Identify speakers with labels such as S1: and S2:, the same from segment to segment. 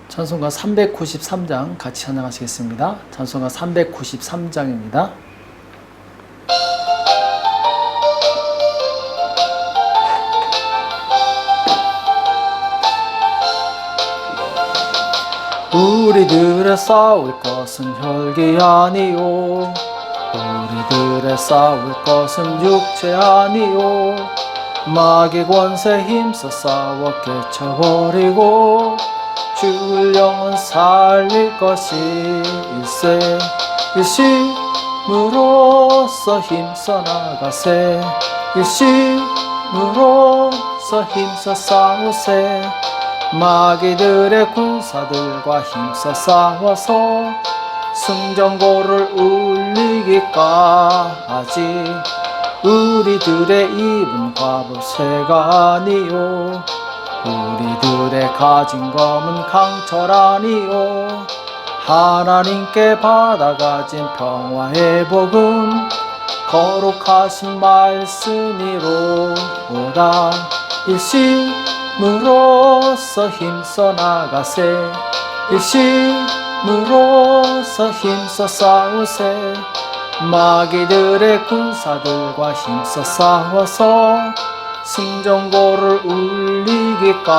S1: 찬송가 393장 같이 찬양하시겠습니다. 찬송가 393장입니다. 우리들의 싸울 것은 혈기 아니요, 우리들의 싸울 것은 육체 아니요, 마귀 권세 힘써 싸워 깨쳐버리고 죽을 영혼 살릴 것이 일세. 일심으로써 힘써 나가세. 일심으로써 힘써 싸우세. 마귀들의 군사들과 힘써 싸워서 승전고를 울리기까지. 우리들의 입은 과부새가 아니요, 우리들의 가진 검은 강철 아니요, 하나님께 받아가진 평화의 복음 거룩하신 말씀이로다. 일심으로써 힘써 나가세. 일심으로써 힘써 싸우세. 마귀들의 군사들과 힘써 싸워서 승전고를 울리기까지.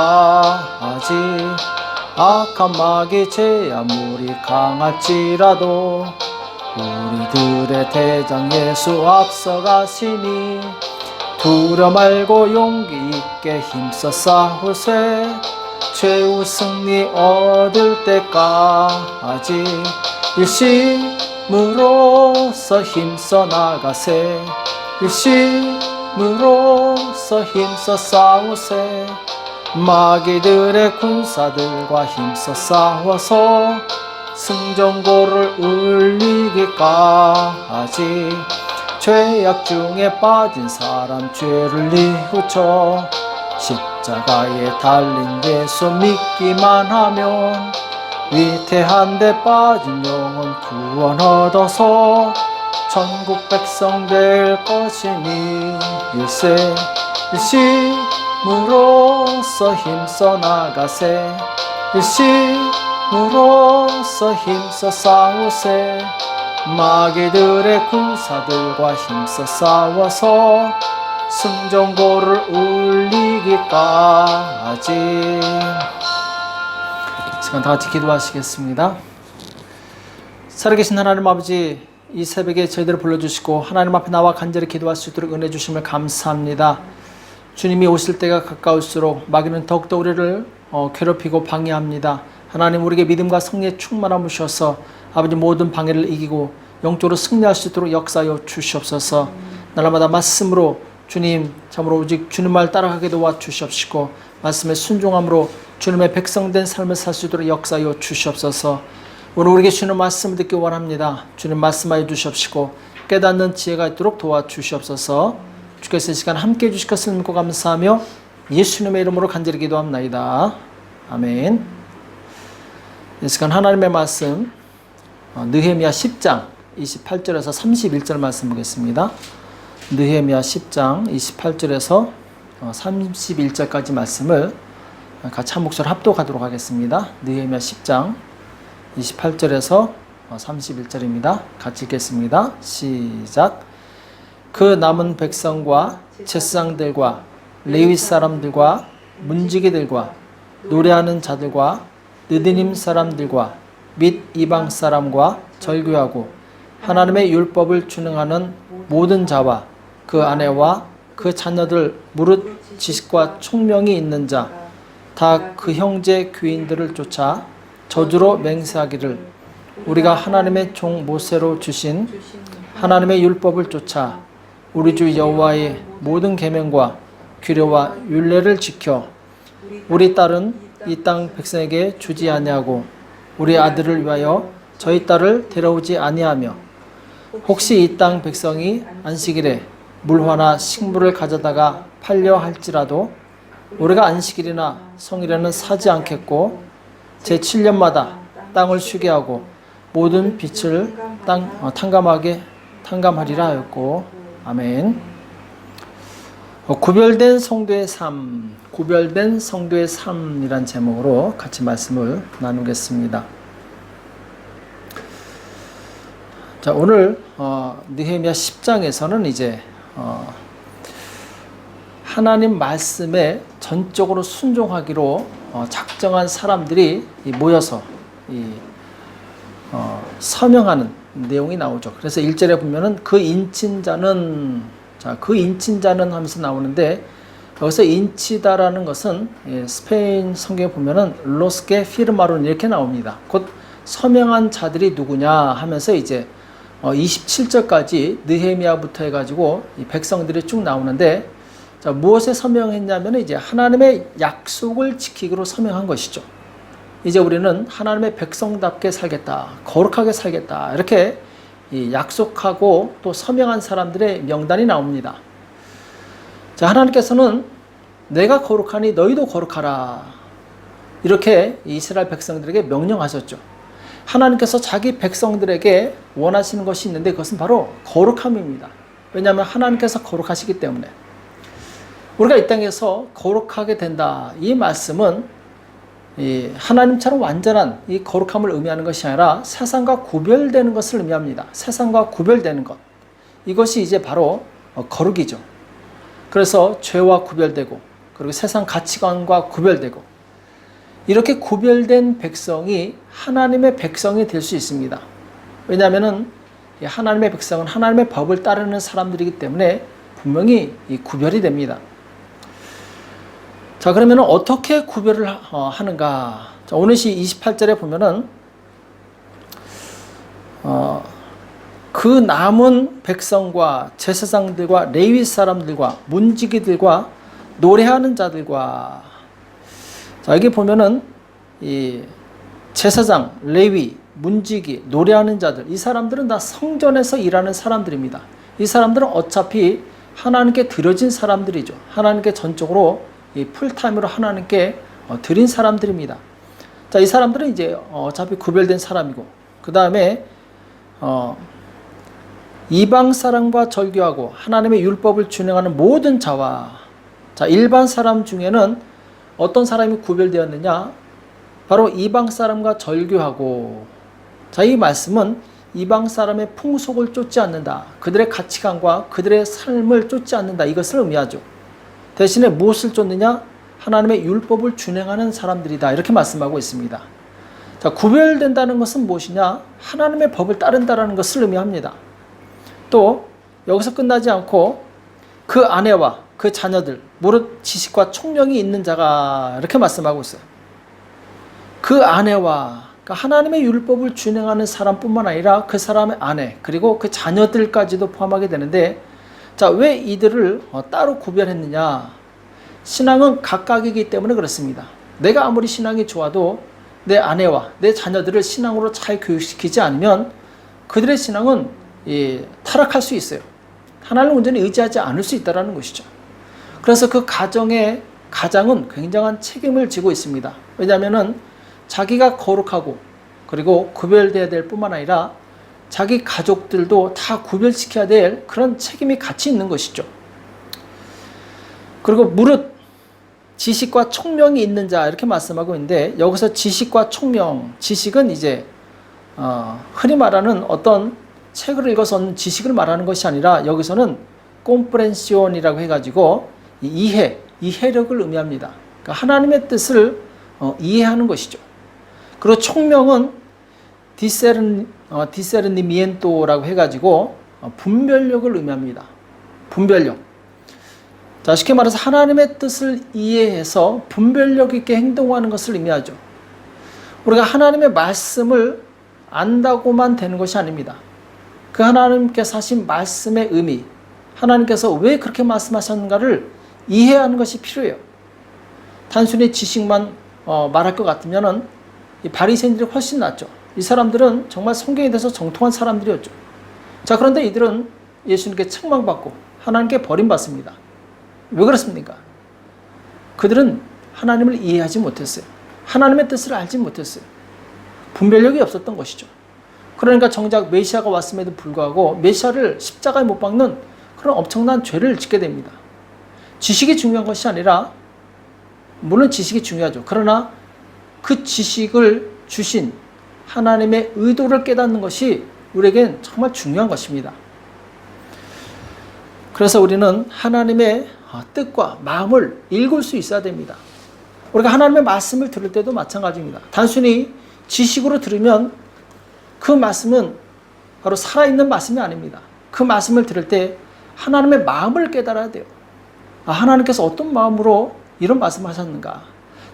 S1: 악한 마귀 제 아무리 강할지라도 우리들의 대장 예수 앞서가시니 두려 말고 용기 있게 힘써 싸우세. 최후 승리 얻을 때까지. 일심으로써 힘써 나가세. 일심으로써 힘써 싸우세. 마귀들의 군사들과 힘써 싸워서 승전고를 울리기까지. 죄악 중에 빠진 사람 죄를 뉘우쳐 십자가에 달린 예수 믿기만 하면 위태한데 빠진 영혼 구원 얻어서 천국 백성 될 것이니 일세. 일심으로써 힘써 나가세. 일심으로써 힘써 싸우세. 마귀들의 군사들과 힘써 싸워서 승전고를 울리기까지. 시간 다 같이 기도하시겠습니다. 살아계신 하나님 아버지, 이 새벽에 저희들을 불러주시고 하나님 앞에 나와 간절히 기도할 수 있도록 은혜 주심을 감사합니다. 주님이 오실 때가 가까울수록 마귀는 더욱더 우리를 괴롭히고 방해합니다. 하나님, 우리에게 믿음과 성령의 충만함을 주셔서 아버지 모든 방해를 이기고 영적으로 승리할 수 있도록 역사하여 주시옵소서. 날마다 말씀으로 주님 참으로 오직 주님 말 따라가게 도와주시옵시고 말씀에 순종함으로 주님의 백성된 삶을 살 수 있도록 역사하여 주시옵소서. 오늘 우리에게 주는 말씀을 듣기 원합니다. 주님 말씀하여 주시옵시고 깨닫는 지혜가 있도록 도와주시옵소서. 주께서 이 시간 함께 해주실 것을 믿고 감사하며 예수님의 이름으로 간절히 기도합나이다. 아멘. 이 시간 하나님의 말씀 느헤미야 10장 28절에서 31절 말씀 보겠습니다. 느헤미야 10장 28절에서 31절까지 말씀을 같이 한 목소리 합독하도록 하겠습니다. 느헤미야 10장 28절에서 31절입니다. 같이 읽겠습니다. 시작. 그 남은 백성과 제사장들과 레위 사람들과 문지기들과 노래하는 자들과 느디님 사람들과 및 이방 사람과 절규하고 하나님의 율법을 준행하는 모든 자와 그 아내와 그 자녀들 무릇 지식과 총명이 있는 자 다 그 형제 귀인들을 쫓아 저주로 맹세하기를 우리가 하나님의 종 모세로 주신 하나님의 율법을 쫓아 우리 주 여호와의 모든 계명과 규례와 율례를 지켜 우리 딸은 이 땅 백성에게 주지 아니하고 우리 아들을 위하여 저희 딸을 데려오지 아니하며 혹시 이 땅 백성이 안식일에 물화나 식물을 가져다가 팔려 할지라도 우리가 안식일이나 성일에는 사지 않겠고 제7년마다 땅을 쉬게 하고 모든 빛을 탕감하리라 하였고. 아멘. 구별된 성도의 삶, 구별된 성도의 삶이란 제목으로 같이 말씀을 나누겠습니다. 자, 오늘 느헤미야 10장에서는 이제 하나님 말씀에 전적으로 순종하기로 작정한 사람들이 모여서 서명하는 내용이 나오죠. 그래서 1절에 보면은 그 인친자는, 자, 그 인친자는 하면서 나오는데, 여기서 인치다라는 것은 스페인 성경에 보면은 로스게 피르마론 이렇게 나옵니다. 곧 서명한 자들이 누구냐 하면서 이제 27절까지 느헤미야부터 해가지고 이 백성들이 쭉 나오는데, 자, 무엇에 서명했냐면 이제 하나님의 약속을 지키기로 서명한 것이죠. 이제 우리는 하나님의 백성답게 살겠다, 거룩하게 살겠다, 이렇게 약속하고 또 서명한 사람들의 명단이 나옵니다. 자, 하나님께서는 내가 거룩하니 너희도 거룩하라, 이렇게 이스라엘 백성들에게 명령하셨죠. 하나님께서 자기 백성들에게 원하시는 것이 있는데 그것은 바로 거룩함입니다. 왜냐하면 하나님께서 거룩하시기 때문에. 우리가 이 땅에서 거룩하게 된다, 이 말씀은 하나님처럼 완전한 이 거룩함을 의미하는 것이 아니라 세상과 구별되는 것을 의미합니다. 세상과 구별되는 것, 이것이 이제 바로 거룩이죠. 그래서 죄와 구별되고, 그리고 세상 가치관과 구별되고, 이렇게 구별된 백성이 하나님의 백성이 될 수 있습니다. 왜냐하면 하나님의 백성은 하나님의 법을 따르는 사람들이기 때문에 분명히 구별이 됩니다. 자, 그러면 어떻게 구별을 하는가? 자, 오늘 시 28절에 보면은 그 남은 백성과 제사장들과 레위 사람들과 문지기들과 노래하는 자들과, 자, 여기 보면은 이 제사장, 레위, 문지기, 노래하는 자들, 이 사람들은 다 성전에서 일하는 사람들입니다. 이 사람들은 어차피 하나님께 드려진 사람들이죠. 하나님께 전적으로 이 풀타임으로 하나님께 드린 사람들입니다. 자, 이 사람들은 이제 어차피 구별된 사람이고, 그 다음에 이방 사람과 절교하고 하나님의 율법을 준행하는 모든 자와, 자, 일반 사람 중에는 어떤 사람이 구별되었느냐? 바로 이방 사람과 절교하고, 자, 이 말씀은 이방 사람의 풍속을 쫓지 않는다, 그들의 가치관과 그들의 삶을 쫓지 않는다, 이것을 의미하죠. 대신에 무엇을 쫓느냐? 하나님의 율법을 준행하는 사람들이다, 이렇게 말씀하고 있습니다. 자, 구별된다는 것은 무엇이냐? 하나님의 법을 따른다는 것을 의미합니다. 또 여기서 끝나지 않고 그 아내와 그 자녀들, 무릇 지식과 총명이 있는 자가, 이렇게 말씀하고 있어요. 그 아내와, 그러니까 하나님의 율법을 준행하는 사람뿐만 아니라 그 사람의 아내, 그리고 그 자녀들까지도 포함하게 되는데, 자, 왜 이들을 따로 구별했느냐? 신앙은 각각이기 때문에 그렇습니다. 내가 아무리 신앙이 좋아도 내 아내와 내 자녀들을 신앙으로 잘 교육시키지 않으면 그들의 신앙은 타락할 수 있어요. 하나님을 온전히 의지하지 않을 수 있다는 것이죠. 그래서 그 가장은 굉장한 책임을 지고 있습니다. 왜냐하면 자기가 거룩하고 그리고 구별되어야 될 뿐만 아니라 자기 가족들도 다 구별시켜야 될 그런 책임이 같이 있는 것이죠. 그리고 무릇 지식과 총명이 있는 자, 이렇게 말씀하고 있는데, 여기서 지식과 총명, 지식은 이제 흔히 말하는 어떤 책을 읽어서 얻는 지식을 말하는 것이 아니라 여기서는 콤프렌시온이라고 해가지고 이해력을 의미합니다. 그러니까 하나님의 뜻을 이해하는 것이죠. 그리고 총명은 디세르니미엔토라고 해가지고 분별력을 의미합니다. 분별력. 자, 쉽게 말해서 하나님의 뜻을 이해해서 분별력 있게 행동하는 것을 의미하죠. 우리가 하나님의 말씀을 안다고만 되는 것이 아닙니다. 그 하나님께서 하신 말씀의 의미, 하나님께서 왜 그렇게 말씀하셨는가를 이해하는 것이 필요해요. 단순히 지식만 말할 것 같으면 이 바리새인들이 훨씬 낫죠. 이 사람들은 정말 성경에 대해서 정통한 사람들이었죠. 자, 그런데 이들은 예수님께 책망받고 하나님께 버림받습니다. 왜 그렇습니까? 그들은 하나님을 이해하지 못했어요. 하나님의 뜻을 알지 못했어요. 분별력이 없었던 것이죠. 그러니까 정작 메시아가 왔음에도 불구하고 메시아를 십자가에 못 박는 그런 엄청난 죄를 짓게 됩니다. 지식이 중요한 것이 아니라, 물론 지식이 중요하죠. 그러나 그 지식을 주신 하나님의 의도를 깨닫는 것이 우리에겐 정말 중요한 것입니다. 그래서 우리는 하나님의 뜻과 마음을 읽을 수 있어야 됩니다. 우리가 하나님의 말씀을 들을 때도 마찬가지입니다. 단순히 지식으로 들으면 그 말씀은 바로 살아있는 말씀이 아닙니다. 그 말씀을 들을 때 하나님의 마음을 깨달아야 돼요. 하나님께서 어떤 마음으로 이런 말씀을 하셨는가?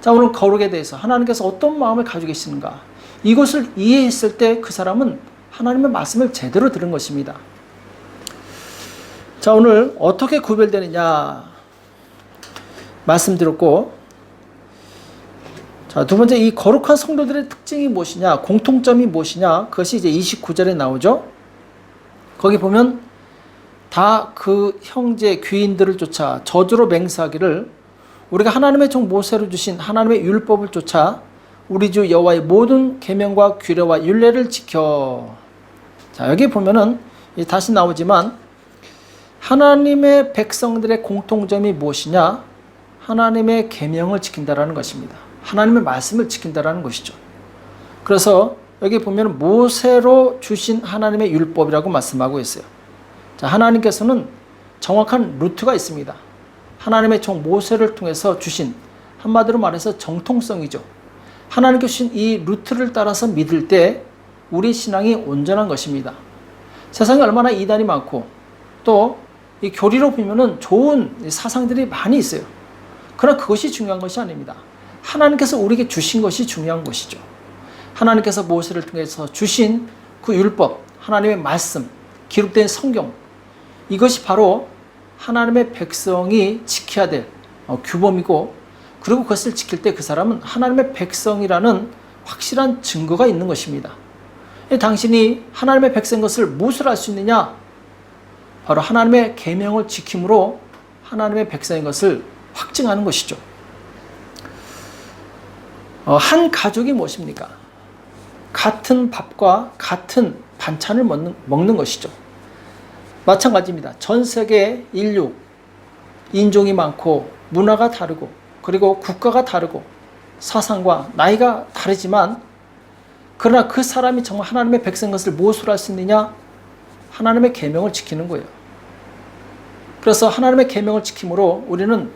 S1: 자, 오늘 거룩에 대해서 하나님께서 어떤 마음을 가지고 계시는가? 이것을 이해했을 때 그 사람은 하나님의 말씀을 제대로 들은 것입니다. 자, 오늘 어떻게 구별되느냐 말씀드렸고, 자, 두 번째, 이 거룩한 성도들의 특징이 무엇이냐, 공통점이 무엇이냐, 그것이 이제 29절에 나오죠. 거기 보면 다 그 형제 귀인들을 쫓아 저주로 맹세하기를 우리가 하나님의 종 모세로 주신 하나님의 율법을 쫓아 우리 주 여호와의 모든 계명과 규례와 율례를 지켜. 자, 여기 보면은 다시 나오지만 하나님의 백성들의 공통점이 무엇이냐? 하나님의 계명을 지킨다라는 것입니다. 하나님의 말씀을 지킨다라는 것이죠. 그래서 여기 보면 모세로 주신 하나님의 율법이라고 말씀하고 있어요. 자, 하나님께서는 정확한 루트가 있습니다. 하나님의 종 모세를 통해서 주신, 한마디로 말해서 정통성이죠. 하나님께 주신 이 루트를 따라서 믿을 때 우리 신앙이 온전한 것입니다. 세상에 얼마나 이단이 많고 또 이 교리로 보면은 좋은 사상들이 많이 있어요. 그러나 그것이 중요한 것이 아닙니다. 하나님께서 우리에게 주신 것이 중요한 것이죠. 하나님께서 모세를 통해서 주신 그 율법, 하나님의 말씀, 기록된 성경, 이것이 바로 하나님의 백성이 지켜야 될 규범이고, 그리고 그것을 지킬 때 그 사람은 하나님의 백성이라는 확실한 증거가 있는 것입니다. 당신이 하나님의 백성인 것을 무엇을 알 수 있느냐? 바로 하나님의 계명을 지킴으로 하나님의 백성인 것을 확증하는 것이죠. 한 가족이 무엇입니까? 같은 밥과 같은 반찬을 먹는 것이죠. 마찬가지입니다. 전 세계 인류, 인종이 많고 문화가 다르고 그리고 국가가 다르고 사상과 나이가 다르지만, 그러나 그 사람이 정말 하나님의 백성인 것을 무엇으로 알 수 있느냐? 하나님의 계명을 지키는 거예요. 그래서 하나님의 계명을 지킴으로 우리는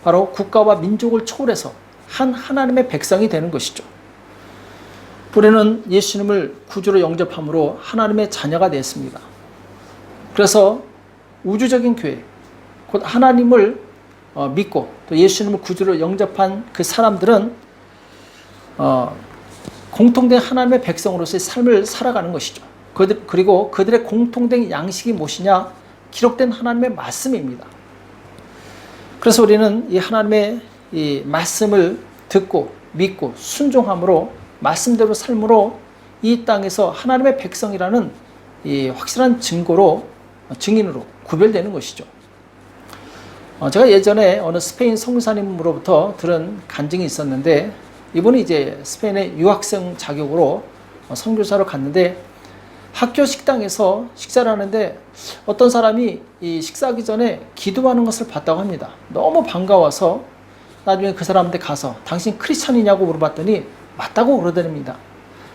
S1: 바로 국가와 민족을 초월해서 한 하나님의 백성이 되는 것이죠. 우리는 예수님을 구주로 영접함으로 하나님의 자녀가 되었습니다. 그래서 우주적인 교회, 곧 하나님을 믿고 또 예수님을 구주로 영접한 그 사람들은 공통된 하나님의 백성으로서의 삶을 살아가는 것이죠. 그리고 그들의 공통된 양식이 무엇이냐? 기록된 하나님의 말씀입니다. 그래서 우리는 이 하나님의 이 말씀을 듣고 믿고 순종함으로 말씀대로 삶으로 이 땅에서 하나님의 백성이라는 이 확실한 증인으로 구별되는 것이죠. 제가 예전에 어느 스페인 성사님으로부터 들은 간증이 있었는데, 이분이 이제 스페인의 유학생 자격으로 선교사로 갔는데 학교 식당에서 식사를 하는데 어떤 사람이 이 식사하기 전에 기도하는 것을 봤다고 합니다. 너무 반가워서 나중에 그 사람한테 가서 당신 크리스찬이냐고 물어봤더니 맞다고 그러더랍니다.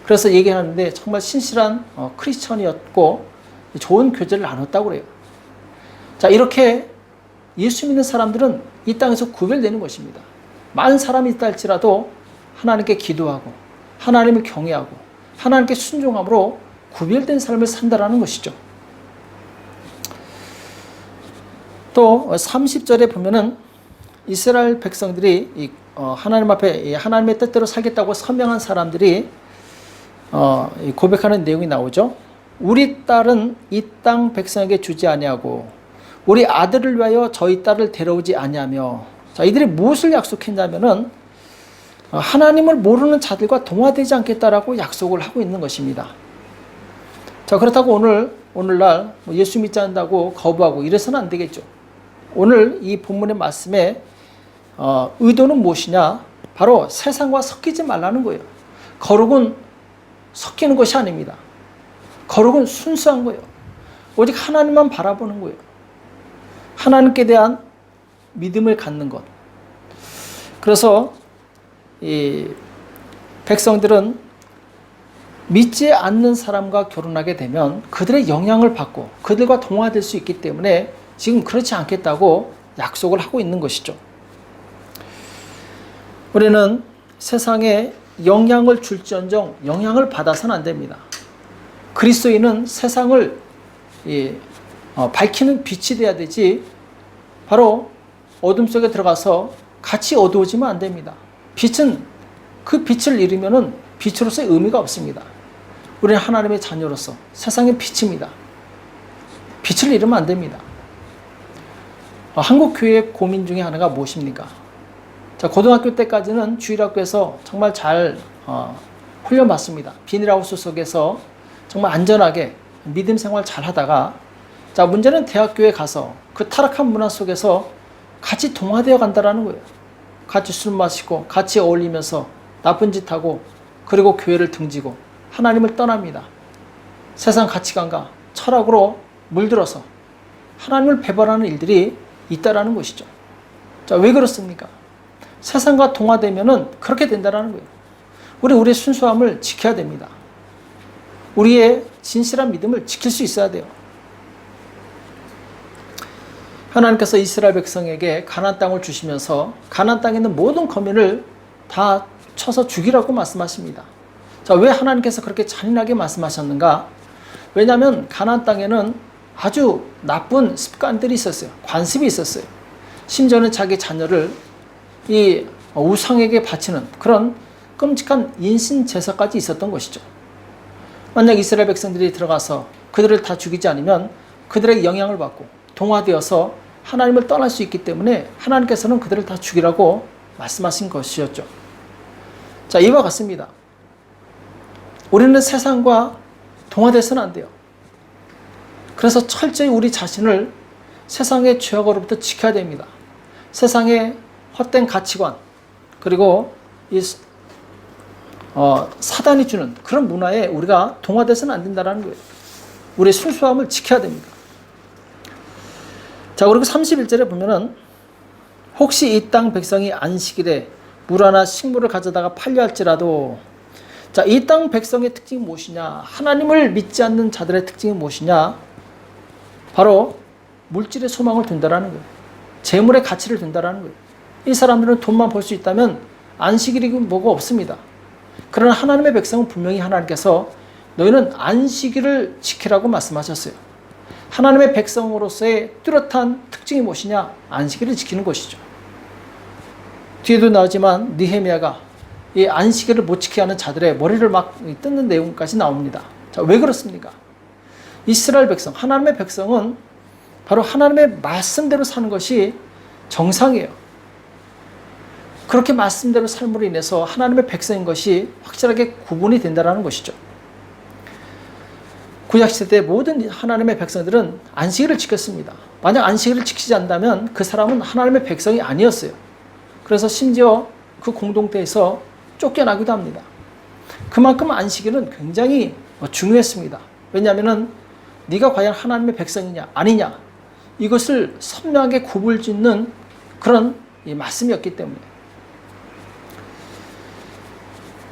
S1: 그래서 얘기하는데 정말 신실한 크리스찬이었고 좋은 교제를 나눴다고 그래요. 자, 이렇게 예수 믿는 사람들은 이 땅에서 구별되는 것입니다. 많은 사람이 있다 할지라도 하나님께 기도하고 하나님을 경외하고 하나님께 순종함으로 구별된 삶을 산다라는 것이죠. 또 30절에 보면은 이스라엘 백성들이 하나님 앞에 하나님의 뜻대로 살겠다고 선명한 사람들이 고백하는 내용이 나오죠. 우리 딸은 이 땅 백성에게 주지 아니하고 우리 아들을 위하여 저희 딸을 데려오지 아니하며. 자, 이들이 무엇을 약속했냐면은 하나님을 모르는 자들과 동화되지 않겠다라고 약속을 하고 있는 것입니다. 자, 그렇다고 오늘날 예수 믿지 않는다고 거부하고 이래서는 안 되겠죠. 오늘 이 본문의 말씀에 의도는 무엇이냐? 바로 세상과 섞이지 말라는 거예요. 거룩은 섞이는 것이 아닙니다. 거룩은 순수한 거예요. 오직 하나님만 바라보는 거예요. 하나님께 대한 믿음을 갖는 것. 그래서 이 백성들은 믿지 않는 사람과 결혼하게 되면 그들의 영향을 받고 그들과 동화될 수 있기 때문에 지금 그렇지 않겠다고 약속을 하고 있는 것이죠. 우리는 세상에 영향을 줄지언정 영향을 받아서는 안 됩니다. 그리스도인은 세상을 밝히는 빛이 돼야 되지 바로 어둠 속에 들어가서 같이 어두워지면 안 됩니다. 빛은 그 빛을 잃으면 빛으로서의 의미가 없습니다. 우리는 하나님의 자녀로서 세상의 빛입니다. 빛을 잃으면 안 됩니다. 한국 교회의 고민 중에 하나가 무엇입니까? 자, 고등학교 때까지는 주일학교에서 정말 잘 훈련받습니다. 비닐하우스 속에서 정말 안전하게 믿음 생활 잘 하다가 자, 문제는 대학교에 가서 그 타락한 문화 속에서 같이 동화되어 간다라는 거예요. 같이 술 마시고 같이 어울리면서 나쁜 짓 하고 그리고 교회를 등지고 하나님을 떠납니다. 세상 가치관과 철학으로 물들어서 하나님을 배반하는 일들이 있다라는 것이죠. 자, 왜 그렇습니까? 세상과 동화되면은 그렇게 된다라는 거예요. 우리의 순수함을 지켜야 됩니다. 우리의 진실한 믿음을 지킬 수 있어야 돼요. 하나님께서 이스라엘 백성에게 가나안 땅을 주시면서 가나안 땅에 있는 모든 거민을 다 쳐서 죽이라고 말씀하십니다. 자, 왜 하나님께서 그렇게 잔인하게 말씀하셨는가? 왜냐하면 가나안 땅에는 아주 나쁜 습관들이 있었어요. 관습이 있었어요. 심지어는 자기 자녀를 이 우상에게 바치는 그런 끔찍한 인신 제사까지 있었던 것이죠. 만약 이스라엘 백성들이 들어가서 그들을 다 죽이지 않으면 그들의 영향을 받고 동화되어서 하나님을 떠날 수 있기 때문에 하나님께서는 그들을 다 죽이라고 말씀하신 것이었죠. 자, 이와 같습니다. 우리는 세상과 동화돼서는 안 돼요. 그래서 철저히 우리 자신을 세상의 죄악으로부터 지켜야 됩니다. 세상의 헛된 가치관 그리고 사단이 주는 그런 문화에 우리가 동화돼서는 안 된다는 거예요. 우리의 순수함을 지켜야 됩니다. 자, 그리고 31절에 보면은 혹시 이 땅 백성이 안식일에 물 하나 식물을 가져다가 팔려 할지라도 자, 이 땅 백성의 특징이 무엇이냐? 하나님을 믿지 않는 자들의 특징이 무엇이냐? 바로 물질의 소망을 둔다라는 거예요. 재물의 가치를 둔다라는 거예요. 이 사람들은 돈만 벌 수 있다면 안식일이 뭐가 없습니다. 그러나 하나님의 백성은 분명히 하나님께서 너희는 안식일을 지키라고 말씀하셨어요. 하나님의 백성으로서의 뚜렷한 특징이 무엇이냐? 안식일을 지키는 것이죠. 뒤에도 나오지만 느헤미야가 이 안식일을 못 지키게 하는 자들의 머리를 막 뜯는 내용까지 나옵니다. 자, 왜 그렇습니까? 이스라엘 백성, 하나님의 백성은 바로 하나님의 말씀대로 사는 것이 정상이에요. 그렇게 말씀대로 삶으로 인해서 하나님의 백성인 것이 확실하게 구분이 된다는 것이죠. 구약시대 모든 하나님의 백성들은 안식일을 지켰습니다. 만약 안식일을 지키지 않는다면 그 사람은 하나님의 백성이 아니었어요. 그래서 심지어 그 공동체에서 쫓겨나기도 합니다. 그만큼 안식일은 굉장히 중요했습니다. 왜냐하면 네가 과연 하나님의 백성이냐 아니냐 이것을 선명하게 구분짓는 그런 말씀이었기 때문에.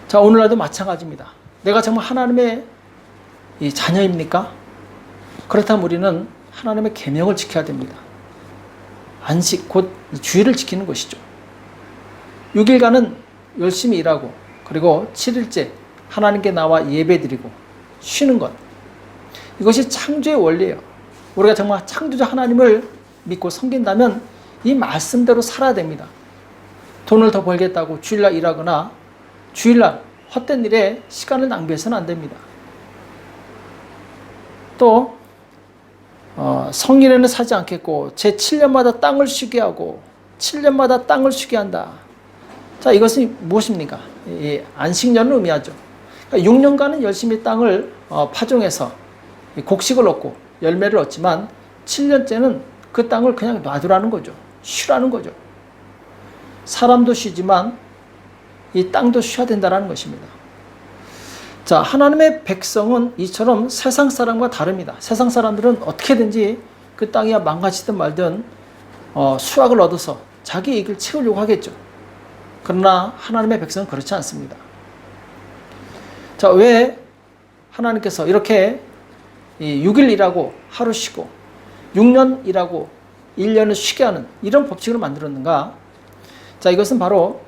S1: 자, 오늘날도 마찬가지입니다. 내가 정말 하나님의 이 자녀입니까? 그렇다면 우리는 하나님의 계명을 지켜야 됩니다. 안식, 곧 주일을 지키는 것이죠. 6일간은 열심히 일하고 그리고 7일째 하나님께 나와 예배드리고 쉬는 것. 이것이 창조의 원리예요. 우리가 정말 창조자 하나님을 믿고 섬긴다면 이 말씀대로 살아야 됩니다. 돈을 더 벌겠다고 주일날 일하거나 주일날 헛된 일에 시간을 낭비해서는 안 됩니다. 또 성일에는 사지 않겠고 제 7년마다 땅을 쉬게 하고 7년마다 땅을 쉬게 한다. 자, 이것은 무엇입니까? 안식년을 의미하죠. 그러니까 6년간은 열심히 땅을 파종해서 곡식을 얻고 열매를 얻지만 7년째는 그 땅을 그냥 놔두라는 거죠. 쉬라는 거죠. 사람도 쉬지만 이 땅도 쉬어야 된다는 것입니다. 자, 하나님의 백성은 이처럼 세상 사람과 다릅니다. 세상 사람들은 어떻게든지 그 땅이 망가지든 말든 수확을 얻어서 자기 이익을 채우려고 하겠죠. 그러나 하나님의 백성은 그렇지 않습니다. 자, 왜 하나님께서 이렇게 6일 일하고 하루 쉬고 6년 일하고 1년을 쉬게 하는 이런 법칙을 만들었는가? 자, 이것은 바로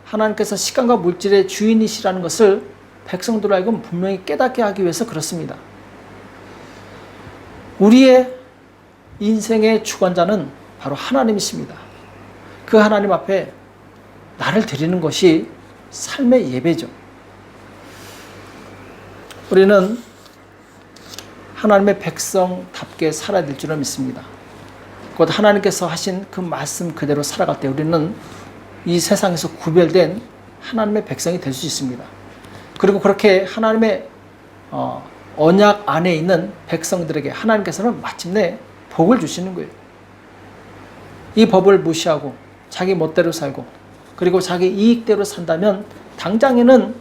S1: 하나님께서 시간과 물질의 주인이시라는 것을 백성들로 하여금 분명히 깨닫게 하기 위해서 그렇습니다. 우리의 인생의 주관자는 바로 하나님이십니다. 그 하나님 앞에 나를 드리는 것이 삶의 예배죠. 우리는 하나님의 백성답게 살아야 될 줄을 믿습니다. 곧 하나님께서 하신 그 말씀 그대로 살아갈 때 우리는 이 세상에서 구별된 하나님의 백성이 될 수 있습니다. 그리고 그렇게 하나님의 언약 안에 있는 백성들에게 하나님께서는 마침내 복을 주시는 거예요. 이 법을 무시하고 자기 멋대로 살고 그리고 자기 이익대로 산다면 당장에는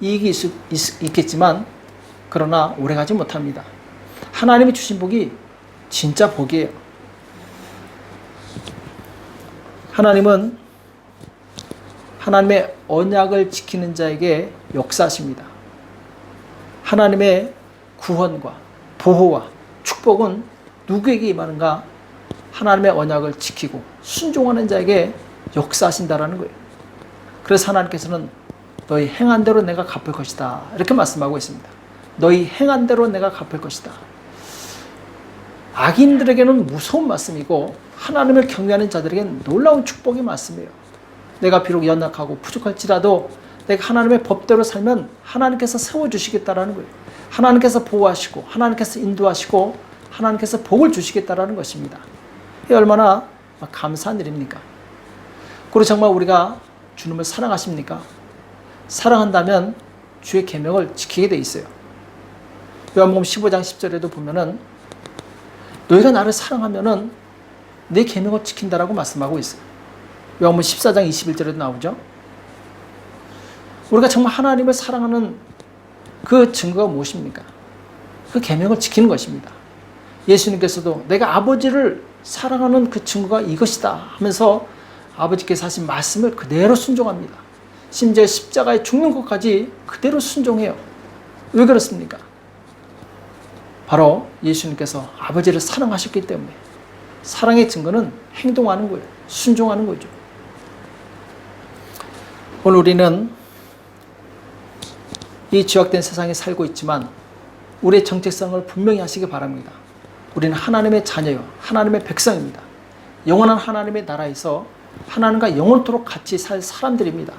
S1: 이익이 있겠지만 그러나 오래가지 못합니다. 하나님이 주신 복이 진짜 복이에요. 하나님은 하나님의 언약을 지키는 자에게 역사하십니다. 하나님의 구원과 보호와 축복은 누구에게 임하는가? 하나님의 언약을 지키고 순종하는 자에게 역사하신다라는 거예요. 그래서 하나님께서는 너희 행한 대로 내가 갚을 것이다 이렇게 말씀하고 있습니다. 너희 행한 대로 내가 갚을 것이다. 악인들에게는 무서운 말씀이고 하나님을 경외하는 자들에게는 놀라운 축복의 말씀이에요. 내가 비록 연약하고 부족할지라도 내가 하나님의 법대로 살면 하나님께서 세워주시겠다라는 거예요. 하나님께서 보호하시고 하나님께서 인도하시고 하나님께서 복을 주시겠다라는 것입니다. 이게 얼마나 감사한 일입니까? 그리고 정말 우리가 주님을 사랑하십니까? 사랑한다면 주의 계명을 지키게 돼 있어요. 요한복음 15장 10절에도 보면은 너희가 나를 사랑하면은 내 계명을 지킨다라고 말씀하고 있어요. 요한복음 14장 21절에도 나오죠. 우리가 정말 하나님을 사랑하는 그 증거가 무엇입니까? 그 계명을 지키는 것입니다. 예수님께서도 내가 아버지를 사랑하는 그 증거가 이것이다 하면서 아버지께서 하신 말씀을 그대로 순종합니다. 심지어 십자가에 죽는 것까지 그대로 순종해요. 왜 그렇습니까? 바로 예수님께서 아버지를 사랑하셨기 때문에. 사랑의 증거는 행동하는 거예요. 순종하는 거죠. 오늘 우리는 이 죄악된 세상에 살고 있지만 우리의 정체성을 분명히 하시기 바랍니다. 우리는 하나님의 자녀요, 하나님의 백성입니다. 영원한 하나님의 나라에서 하나님과 영원토록 같이 살 사람들입니다.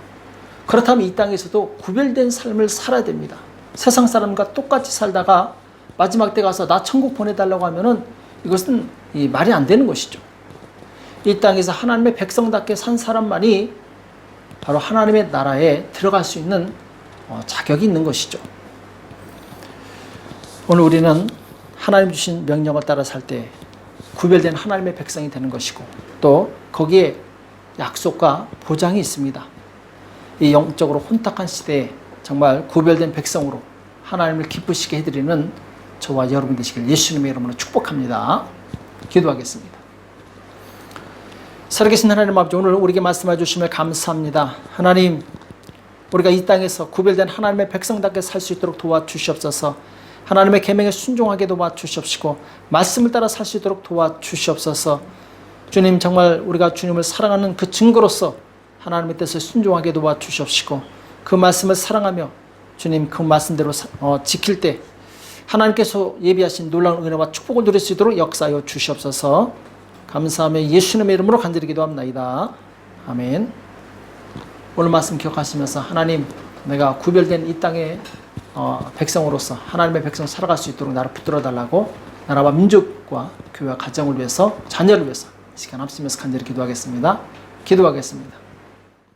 S1: 그렇다면 이 땅에서도 구별된 삶을 살아야 됩니다. 세상 사람과 똑같이 살다가 마지막 때 가서 나 천국 보내달라고 하면은 이것은 말이 안 되는 것이죠. 이 땅에서 하나님의 백성답게 산 사람만이 바로 하나님의 나라에 들어갈 수 있는 자격이 있는 것이죠. 오늘 우리는 하나님 주신 명령을 따라 살 때 구별된 하나님의 백성이 되는 것이고 또 거기에 약속과 보장이 있습니다. 이 영적으로 혼탁한 시대에 정말 구별된 백성으로 하나님을 기쁘시게 해드리는 저와 여러분 되시길 예수님의 이름으로 축복합니다. 기도하겠습니다. 살아계신 하나님 아버지, 오늘 우리에게 말씀해 주심을 감사합니다. 하나님, 우리가 이 땅에서 구별된 하나님의 백성답게 살 수 있도록 도와주시옵소서. 하나님의 계명에 순종하게 도와주시옵시고 말씀을 따라 살 수 있도록 도와주시옵소서. 주님, 정말 우리가 주님을 사랑하는 그 증거로서 하나님의 뜻을 순종하게 도와주시옵시고 그 말씀을 사랑하며 주님 그 말씀대로 지킬 때 하나님께서 예비하신 놀라운 은혜와 축복을 누릴 수 있도록 역사하여 주시옵소서. 감사하며 예수님의 이름으로 간절히 기도합나이다. 아멘. 오늘 말씀 기억하시면서 하나님, 내가 구별된 이 땅의 백성으로서 하나님의 백성 살아갈 수 있도록 나를 붙들어 달라고 나라와 민족과 교회와 가정을 위해서 자녀를 위해서 시간 합치면서 간절히 기도하겠습니다. 기도하겠습니다.